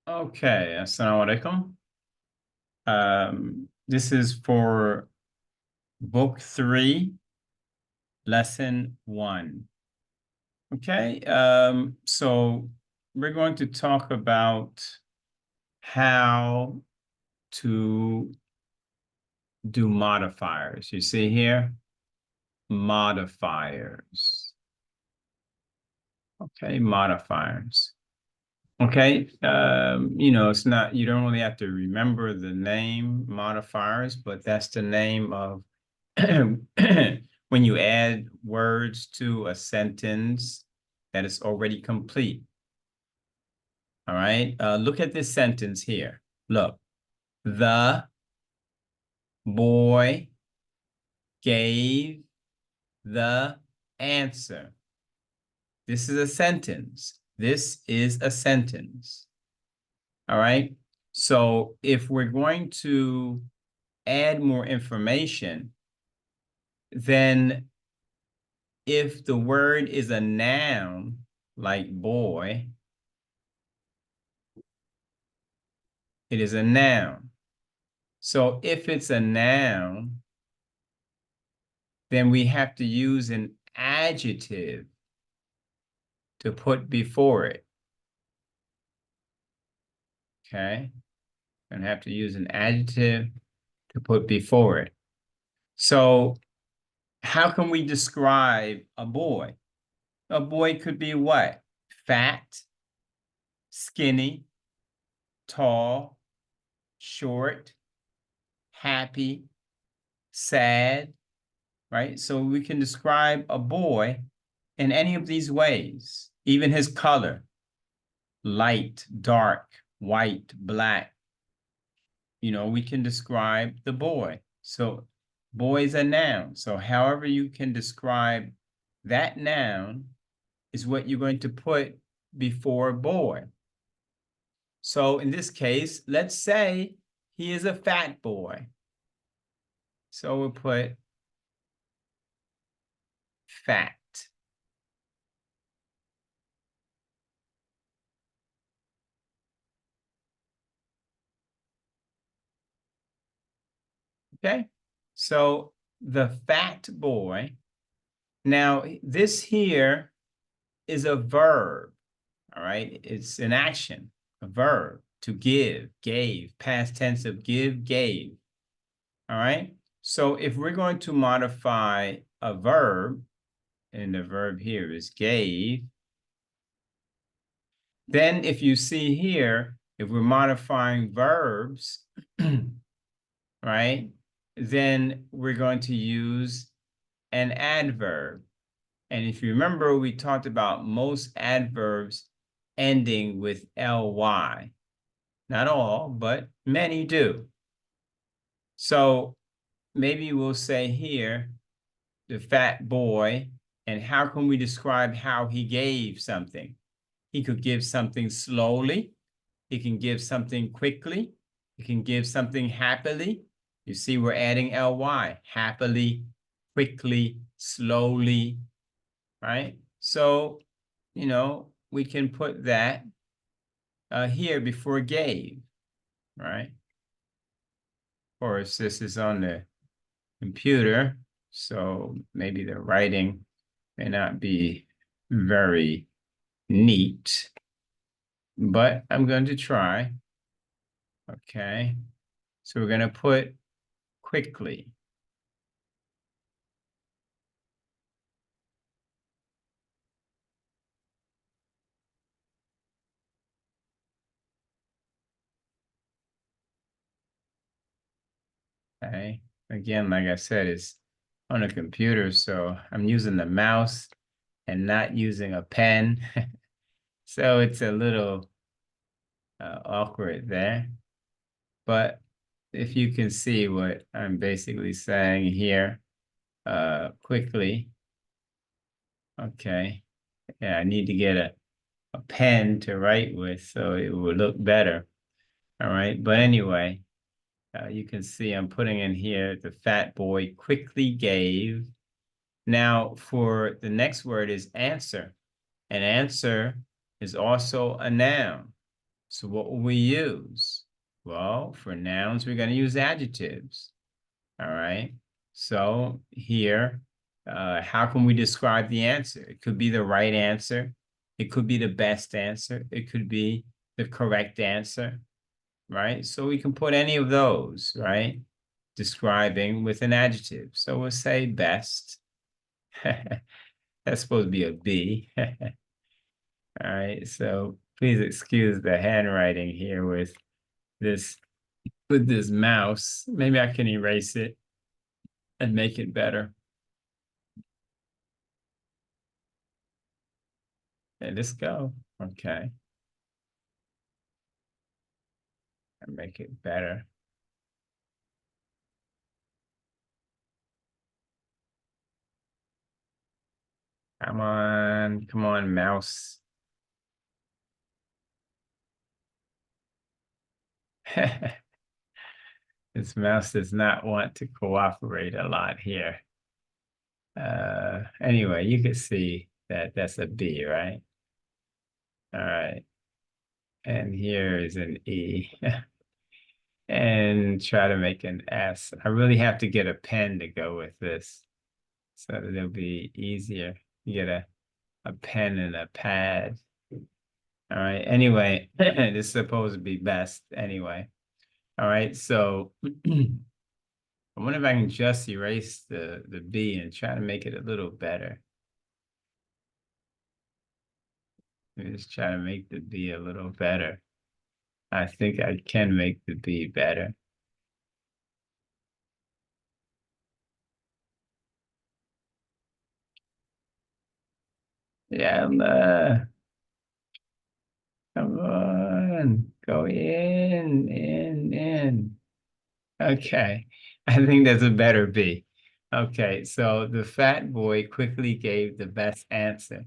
Okay, assalamu alaikum. This is for book 3, lesson 1. Okay, so we're going to talk about how to do modifiers. You see here, modifiers. Okay, modifiers. Okay, it's not, you don't really have to remember the name modifiers, but that's the name of when you add words to a sentence that is already complete. All right, look at this sentence here. Look, the boy gave the answer. This is a sentence. This is a sentence. All right. So if we're going to add more information, then if the word is a noun, like boy, it is a noun. So if it's a noun, then we have to use an adjective to put before it. Okay. And have to use an adjective to put before it. So how can we describe a boy? A boy could be what? Fat, skinny, tall, short, happy, sad, right? So we can describe a boy in any of these ways, even his color, light, dark, white, black. We can describe the boy. So boy is a noun. So however you can describe that noun is what you're going to put before boy. So in this case, let's say he is a fat boy. So we'll put fat. Okay. So the fat boy. Now, this here is a verb. All right. It's an action, a verb to give, gave, past tense of give, gave. All right. So if we're going to modify a verb, and the verb here is gave, then if you see here, if we're modifying verbs, right, then we're going to use an adverb. And if you remember, we talked about most adverbs ending with ly. Not all, but many do. So maybe we'll say here, the fat boy, and how can we describe how he gave something? He could give something slowly. He can give something quickly. He can give something happily. You see, we're adding ly, happily, quickly, slowly, right? So, we can put that here before gave, right? Of course, this is on the computer, so maybe the writing may not be very neat, but I'm going to try. Okay, so we're going to put quickly. Okay, again, like I said, it's on a computer, so I'm using the mouse and not using a pen. So it's a little awkward there. But if you can see what I'm basically saying here quickly. Okay. Yeah, I need to get a pen to write with so it will look better. All right. But anyway, you can see I'm putting in here the fat boy quickly gave. Now for the next word is answer. An answer is also a noun. So what will we use? Well, for nouns, we're going to use adjectives. All right. So here, how can we describe the answer? It could be the right answer. It could be the best answer. It could be the correct answer, right? So we can put any of those, right? Describing with an adjective. So we'll say best. That's supposed to be a B. All right. So please excuse the handwriting here with this mouse. Maybe I can erase it and make it better. And let's go. Okay. And make it better. Come on, mouse. This mouse does not want to cooperate a lot here. Anyway, you can see that that's a B, right? All right. And here is an E. And try to make an S. I really have to get a pen to go with this so that it'll be easier. You get a pen and a pad. All right. Anyway, this is supposed to be best anyway. All right. So I wonder if I can just erase the B and try to make it a little better. Let me just try to make the B a little better. I think I can make the B better. Yeah, come on, go in. Okay, I think that's a better B. Okay, so the fat boy quickly gave the best answer.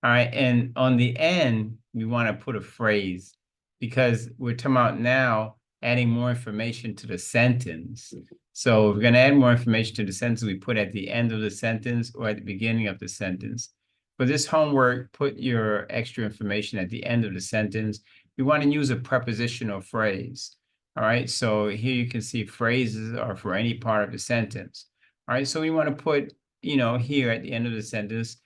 All right, and on the end, we want to put a phrase because we're talking about now adding more information to the sentence. So if we're going to add more information to the sentence, we put at the end of the sentence or at the beginning of the sentence. For this homework, put your extra information at the end of the sentence. We want to use a prepositional phrase. All right, so here you can see phrases are for any part of the sentence. All right, so we want to put, here at the end of the sentence,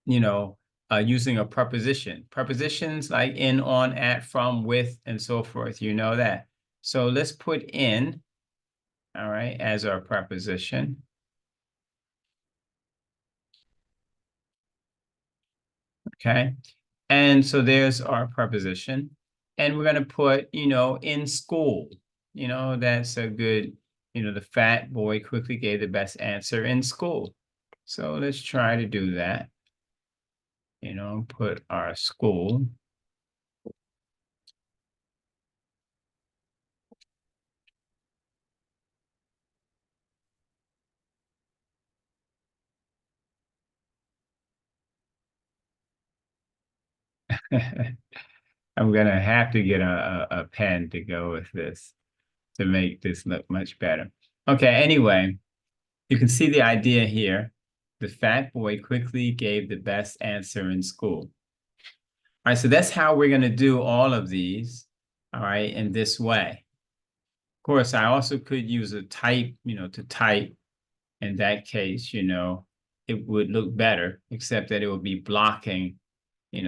using a preposition. Prepositions like in, on, at, from, with, and so forth, you know that. So let's put in, all right, as our preposition. Okay, and so there's our preposition. And we're going to put, in school. That's a good, the fat boy quickly gave the best answer in school. So let's try to do that. Put our school. I'm going to have to get a pen to go with this to make this look much better. Okay, anyway, you can see the idea here. The fat boy quickly gave the best answer in school. All right, so that's how we're going to do all of these, all right, in this way. Of course, I also could use a type, to type. In that case, it would look better, except that it would be blocking,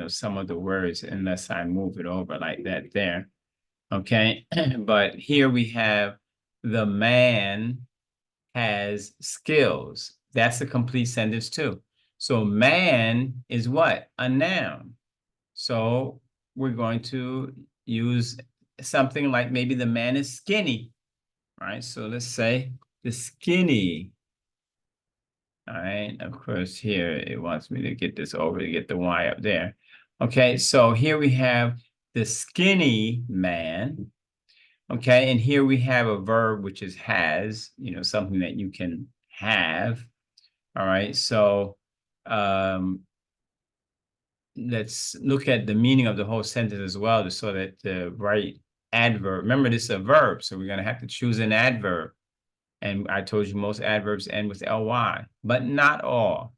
some of the words unless I move it over like that there. Okay, but here we have the man has skills. That's a complete sentence too. So man is what? A noun. So we're going to use something like maybe the man is skinny, right? So let's say the skinny. All right, of course, here it wants me to get this over to get the Y up there. Okay, so here we have the skinny man. Okay, and here we have a verb which is has, something that you can have. All right, so let's look at the meaning of the whole sentence as well, so that the right adverb, remember this is a verb, so we're going to have to choose an adverb. And I told you most adverbs end with ly, but not all.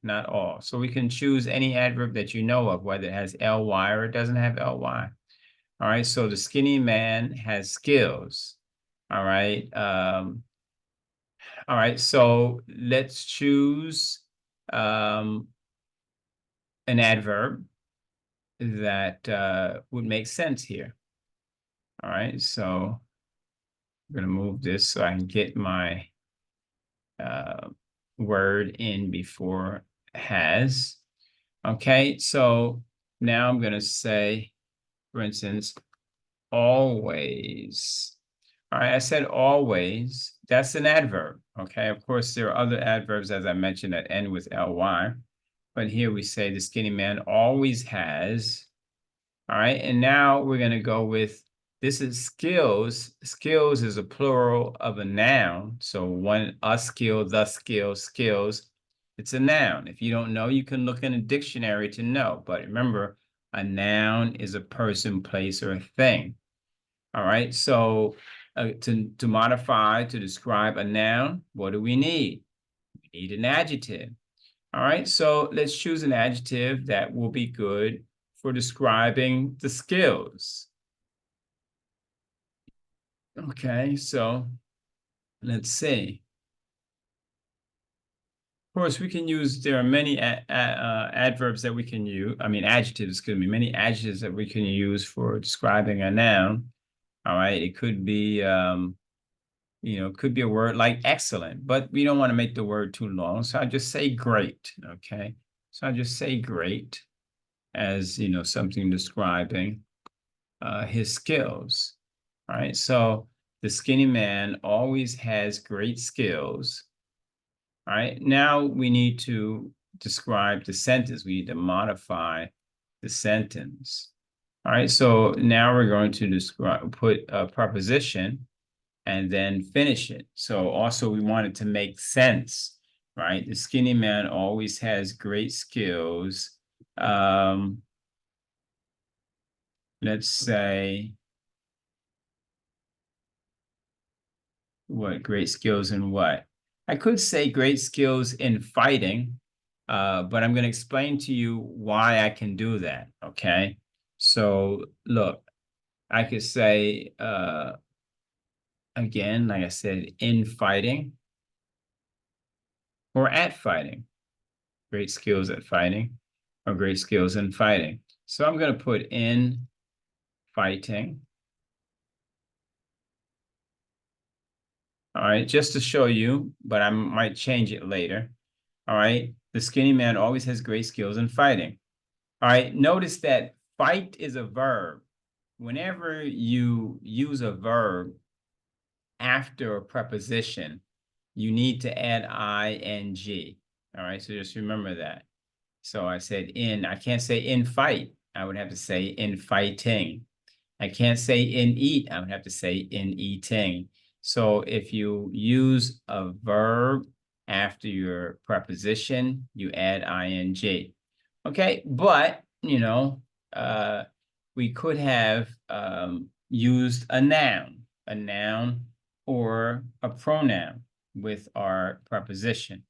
So we can choose any adverb that you know of, whether it has ly or it doesn't have ly. All right, so the skinny man has skills. All right. All right, so let's choose an adverb that would make sense here. All right, so I'm gonna move this so I can get my word in before has. Okay, so now I'm gonna say, for instance, always. All right, I said always. That's an adverb. Okay, of course, there are other adverbs, as I mentioned, that end with ly. But here we say the skinny man always has. All right, and now we're going to go with this is skills. Skills is a plural of a noun. So a skill, the skill, skills. It's a noun. If you don't know, you can look in a dictionary to know. But remember, a noun is a person, place, or a thing. All right, so to modify, to describe a noun, what do we need? We need an adjective. All right, so let's choose an adjective that will be good for describing the skills. Okay, so let's see. Of course, we can use, there are many adverbs that we can use, adjectives, excuse me, many adjectives that we can use for describing a noun. All right, it could be, could be a word like excellent, but we don't want to make the word too long. So I just say great, okay? So I just say great as, something describing his skills, all right? So the skinny man always has great skills, all right? Now we need to describe the sentence. We need to modify the sentence, all right? So now we're going to put a preposition and then finish it. So also we want it to make sense, right? The skinny man always has great skills. Let's say, what great skills in what? I could say great skills in fighting, but I'm going to explain to you why I can do that, okay? So look, I could say, again, like I said, in fighting or at fighting. Great skills at fighting or great skills in fighting. So I'm going to put in fighting. All right, just to show you, but I might change it later. All right, the skinny man always has great skills in fighting. All right, notice that fight is a verb. Whenever you use a verb after a preposition, you need to add ing. All right, so just remember that. So I said in, I can't say in fight. I would have to say in fighting. I can't say in eat. I would have to say in eating. So if you use a verb after your preposition, you add ing. Okay, but, we could have used a noun or a pronoun with our preposition.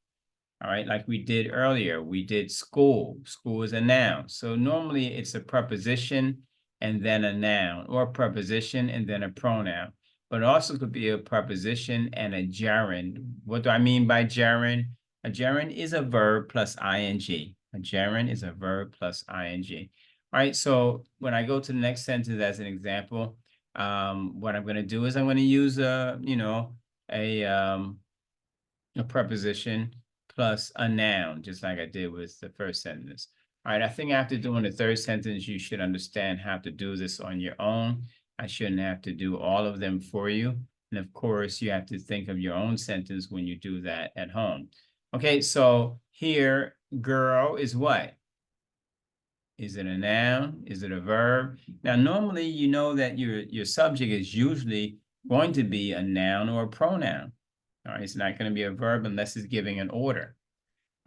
All right, like we did earlier, we did school. School is a noun. So normally it's a preposition and then a noun, or a preposition and then a pronoun. But it also could be a preposition and a gerund. What do I mean by gerund? A gerund is a verb plus ing. A gerund is a verb plus ing. All right, so when I go to the next sentence as an example, what I'm going to do is I'm going to use a preposition plus a noun, just like I did with the first sentence. All right, I think after doing the third sentence, you should understand how to do this on your own. I shouldn't have to do all of them for you. And of course, you have to think of your own sentence when you do that at home. Okay, so here, girl is what? Is it a noun? Is it a verb? Now, normally, you know that your subject is usually going to be a noun or a pronoun. All right, it's not going to be a verb unless it's giving an order.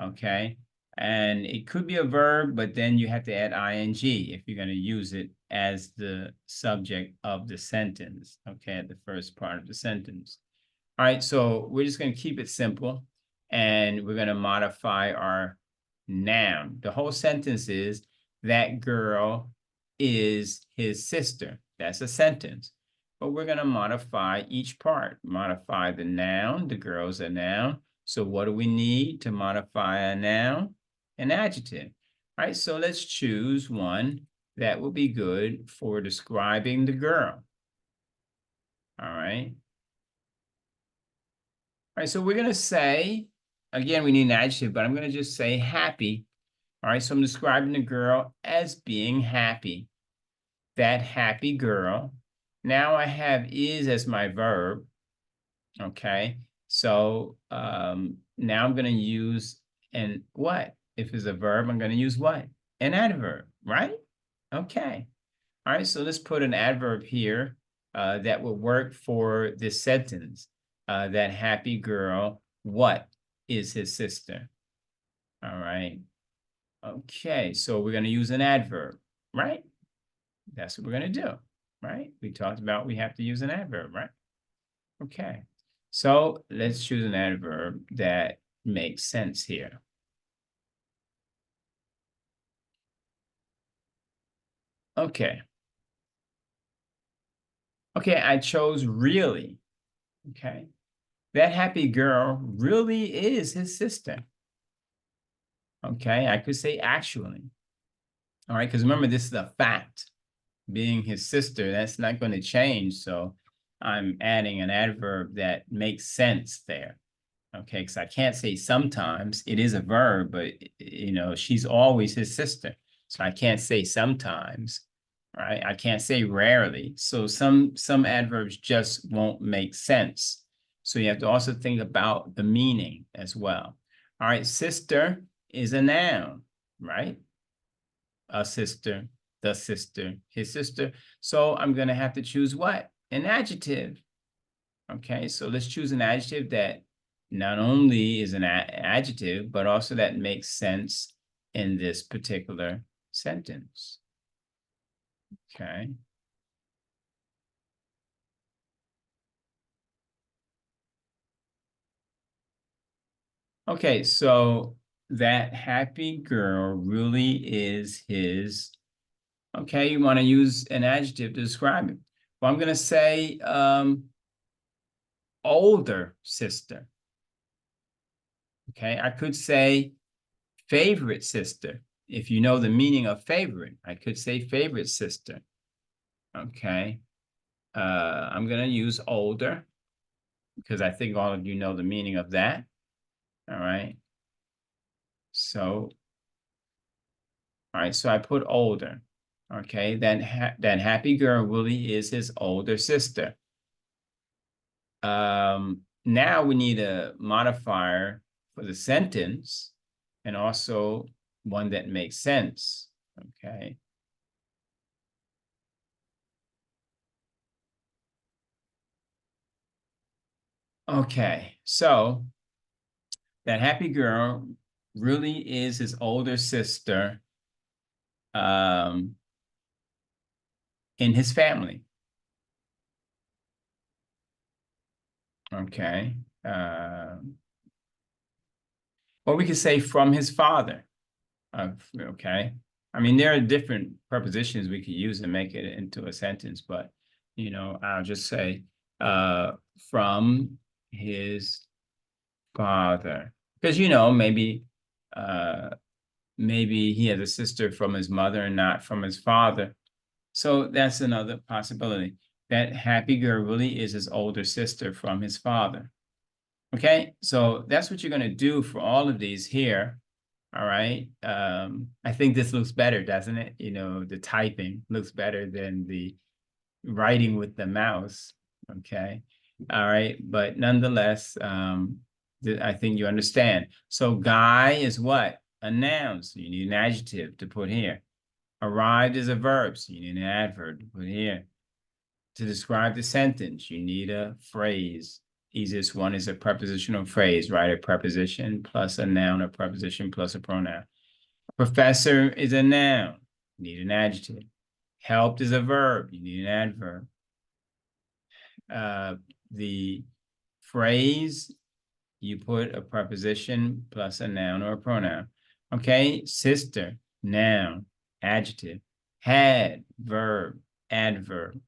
Okay, and it could be a verb, but then you have to add ing if you're going to use it as the subject of the sentence. Okay, at the first part of the sentence. All right, so we're just going to keep it simple, and we're going to modify our noun. The whole sentence is that girl is his sister. That's a sentence. But we're going to modify each part. Modify the noun. The girl's a noun. So what do we need to modify a noun? An adjective. All right, so let's choose one that will be good for describing the girl. All right. All right, so we're going to say, again, we need an adjective, but I'm going to just say happy. All right, so I'm describing the girl as being happy. That happy girl. Now I have is as my verb. Okay, so now I'm going to use an what? If it's a verb, I'm going to use what? An adverb, right? Okay. All right, so let's put an adverb here that will work for this sentence. That happy girl, what is his sister? All right. Okay, so we're going to use an adverb, right? That's what we're going to do, right? We talked about we have to use an adverb, right? Okay, so let's choose an adverb that makes sense here. Okay. Okay, I chose really. Okay. That happy girl really is his sister. Okay, I could say actually. All right, because remember, this is a fact. Being his sister, that's not going to change. So I'm adding an adverb that makes sense there. Okay, because I can't say sometimes. It is a verb, but you know, she's always his sister. So I can't say sometimes, right? I can't say rarely. So some adverbs just won't make sense. So you have to also think about the meaning as well. All right, sister is a noun, right? A sister, the sister, his sister. So I'm going to have to choose what? An adjective. Okay, so let's choose an adjective that not only is an adjective, but also that makes sense in this particular sentence. Okay. Okay, so that happy girl really is his. Okay, you want to use an adjective to describe it. Well, I'm going to say older sister. Okay, I could say favorite sister. If you know the meaning of favorite, I could say favorite sister. Okay. I'm going to use older because I think all of you know the meaning of that. All right. So, all right. So I put older. Okay. Then that happy girl really is his older sister. Now we need a modifier for the sentence and also one that makes sense. Okay. Okay. So that happy girl really is his older sister in his family. Okay. Or we could say from his father. Okay. I mean, there are different prepositions we could use to make it into a sentence, but, you know, I'll just say from his father. Because, you know, maybe he has a sister from his mother and not from his father. So that's another possibility. That happy girl really is his older sister from his father. Okay, so that's what you're going to do for all of these here. All right. I think this looks better, doesn't it? You know, the typing looks better than the writing with the mouse. Okay. All right. But nonetheless, I think you understand. So guy is what? A noun. So you need an adjective to put here. Arrived is a verb. So you need an adverb to put here. To describe the sentence, you need a phrase. Easiest one is a prepositional phrase, right? A preposition plus a noun, a preposition plus a pronoun. Professor is a noun. You need an adjective. Helped is a verb. You need an adverb. The phrase, you put a preposition plus a noun or a pronoun. Okay, sister, noun, adjective. Had, verb, adverb.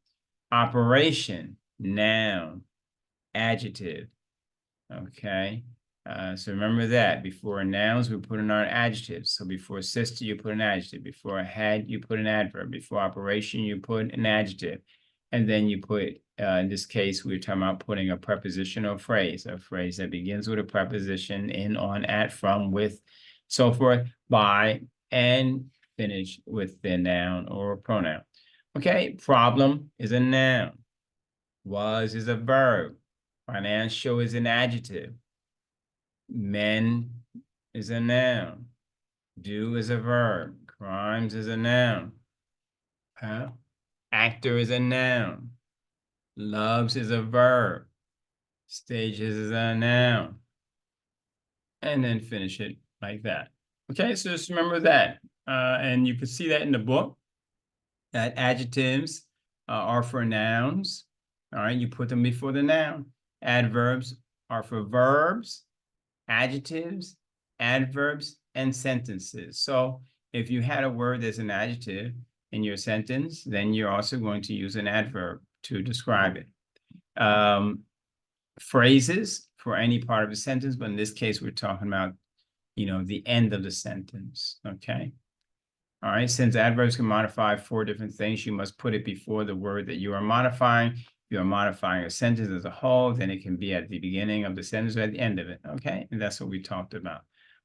Operation, noun, adjective. Okay. So remember that before nouns, we put in our adjectives. So before sister, you put an adjective. Before had, you put an adverb. Before operation, you put an adjective. And then you put, in this case, we're talking about putting a prepositional phrase, a phrase that begins with a preposition, in, on, at, from, with, so forth, by, and finish with the noun or pronoun. Okay, problem is a noun. Was is a verb. Financial is an adjective. Men is a noun. Do is a verb. Crimes is a noun. Actor is a noun. Loves is a verb. Stages is a noun. And then finish it like that. Okay, so just remember that. And you can see that in the book, that adjectives are for nouns. All right, you put them before the noun. Adverbs are for verbs, adjectives, adverbs, and sentences. So if you had a word that's an adjective in your sentence, then you're also going to use an adverb to describe it. Phrases for any part of a sentence, but in this case, we're talking about, the end of the sentence, okay? All right, since adverbs can modify 4 different things, you must put it before the word that you are modifying. If you are modifying a sentence as a whole, then it can be at the beginning of the sentence or at the end of it, okay? And that's what we talked about.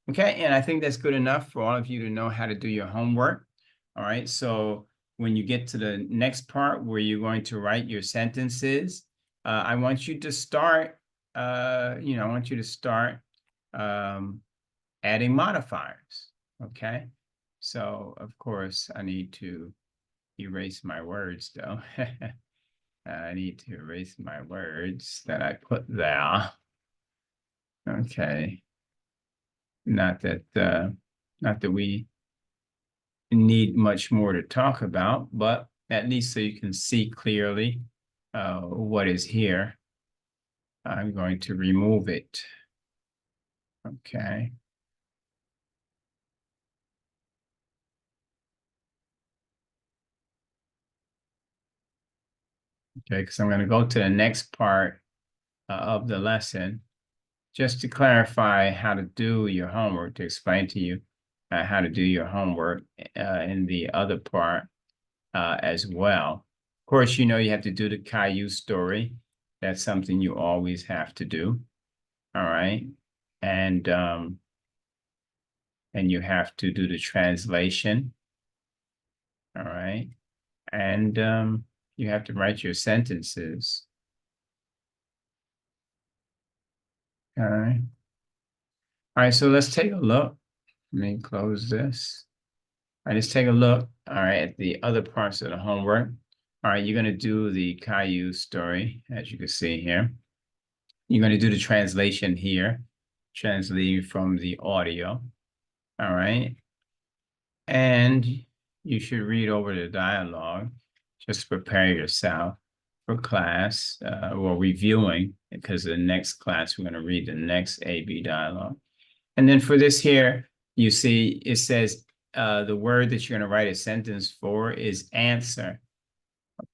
Okay, and I think that's good enough for all of you to know how to do your homework. All right, so when you get to the next part where you're going to write your sentences, I want you to start, adding modifiers, okay? So, of course, I need to erase my words, though. I need to erase my words that I put there. Okay. Not that we need much more to talk about, but at least so you can see clearly what is here. I'm going to remove it. Okay. Okay, because I'm going to go to the next part of the lesson, just to clarify how to do your homework, to explain to you how to do your homework in the other part as well. Of course, you have to do the Caillou story. That's something you always have to do. All right. And you have to do the translation. All right. And you have to write your sentences. All right. All right, so let's take a look. Let me close this. All right, let's take a look, all right, at the other parts of the homework. All right, you're going to do the Caillou story, as you can see here. You're going to do the translation here, translating from the audio. All right. And you should read over the dialogue, just to prepare yourself for class, or reviewing, because the next class, we're going to read the next AB dialogue. And then for this here, you see, it says the word that you're going to write a sentence for is answer.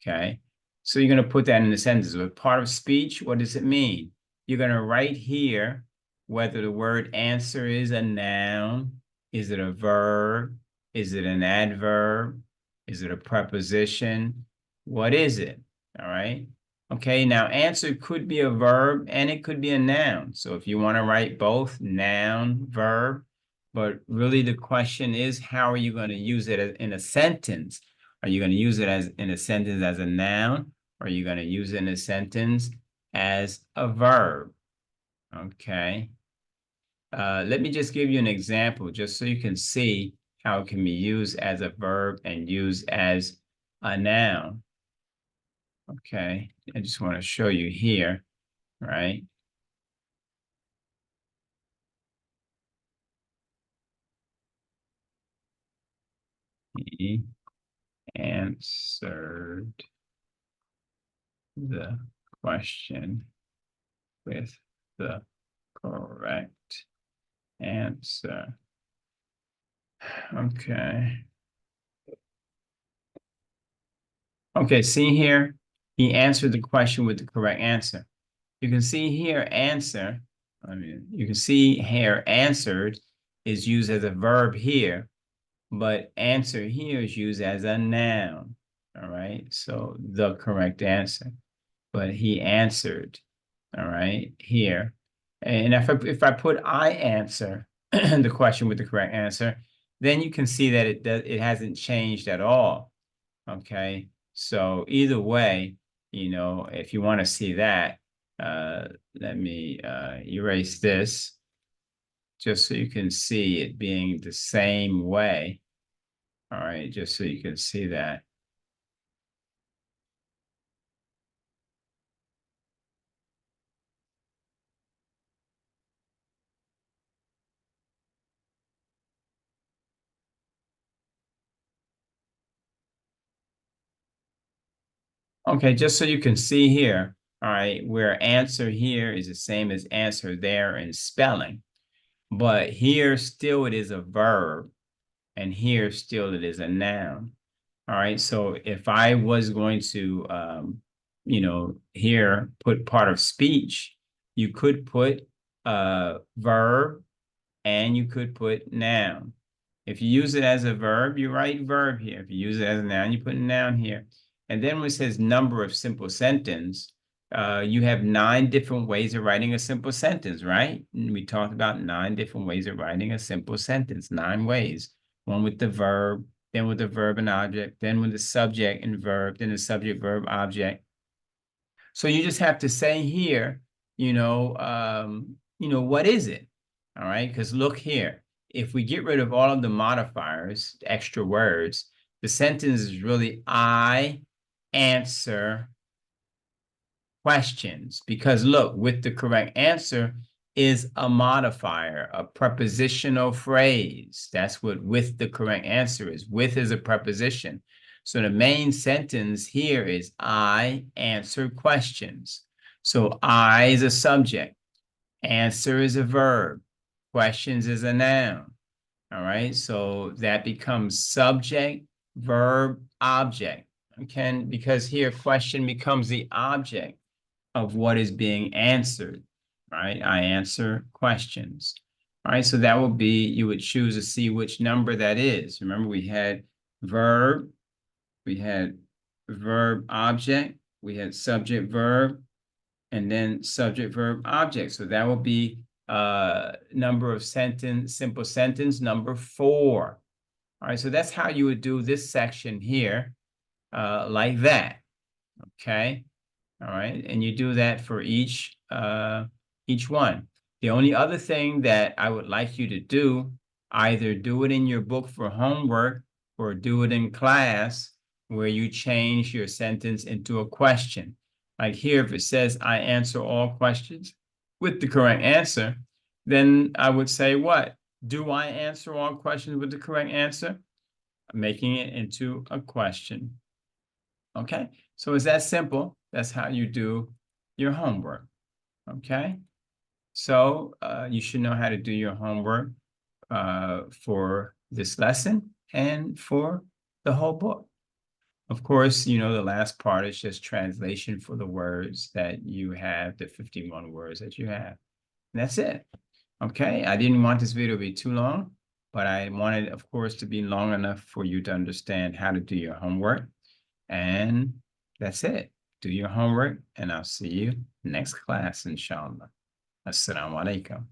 Okay. So you're going to put that in the sentence. With part of speech, what does it mean? You're going to write here whether the word answer is a noun, is it a verb, is it an adverb, is it a preposition? What is it? All right. Okay, now answer could be a verb and it could be a noun. So if you want to write both, noun, verb, but really the question is, how are you going to use it in a sentence? Are you going to use it in a sentence as a noun? Or are you going to use it in a sentence as a verb? Okay. Let me just give you an example just so you can see how it can be used as a verb and used as a noun. Okay, I just want to show you here, right? He answered the question with the correct answer. Okay. Okay, see here, He answered the question with the correct answer. You can see here answer. I mean, you can see here answered is used as a verb here, but answer here is used as a noun. All right. So the correct answer. But he answered. All right, here. And if I put I answer the question with the correct answer, then you can see that it hasn't changed at all. Okay. So either way, if you want to see that, let me erase this just so you can see it being the same way. All right, just so you can see that. Okay, just so you can see here, all right, where answer here is the same as answer there in spelling, but here still it is a verb, and here still it is a noun. All right, so if I was going to, here put part of speech, you could put verb and you could put noun. If you use it as a verb, you write verb here. If you use it as a noun, you put noun here. And then when it says number of simple sentence, you have 9 different ways of writing a simple sentence, right? And we talked about 9 different ways of writing a simple sentence, 9 ways. One with the verb, then with the verb and object, then with the subject and verb, then the subject, verb, object. So you just have to say here, what is it? All right, because look here, if we get rid of all of the modifiers, the extra words, the sentence is really I answer questions. Because look, with the correct answer is a modifier, a prepositional phrase. That's what with the correct answer is. With is a preposition. So the main sentence here is I answer questions. So I is a subject, answer is a verb, questions is a noun. All right, so that becomes subject, verb, object. Okay, because here question becomes the object of what is being answered, right? I answer questions. All right, so that will be, you would choose to see which number that is. Remember, we had verb object, we had subject verb, and then subject verb object. So that will be number of sentence, simple sentence number 4. All right, so that's how you would do this section here, like that. Okay. All right, and you do that for each one. The only other thing that I would like you to do, either do it in your book for homework or do it in class where you change your sentence into a question. Like here, if it says, I answer all questions with the correct answer, then I would say what? Do I answer all questions with the correct answer? Making it into a question. Okay, so it's that simple. That's how you do your homework. Okay, so you should know how to do your homework for this lesson and for the whole book. Of course, the last part is just translation for the words that you have, the 51 words that you have. And that's it. Okay, I didn't want this video to be too long, but I wanted, of course, to be long enough for you to understand how to do your homework. And that's it. Do your homework, and I'll see you next class, inshallah. Assalamu alaikum.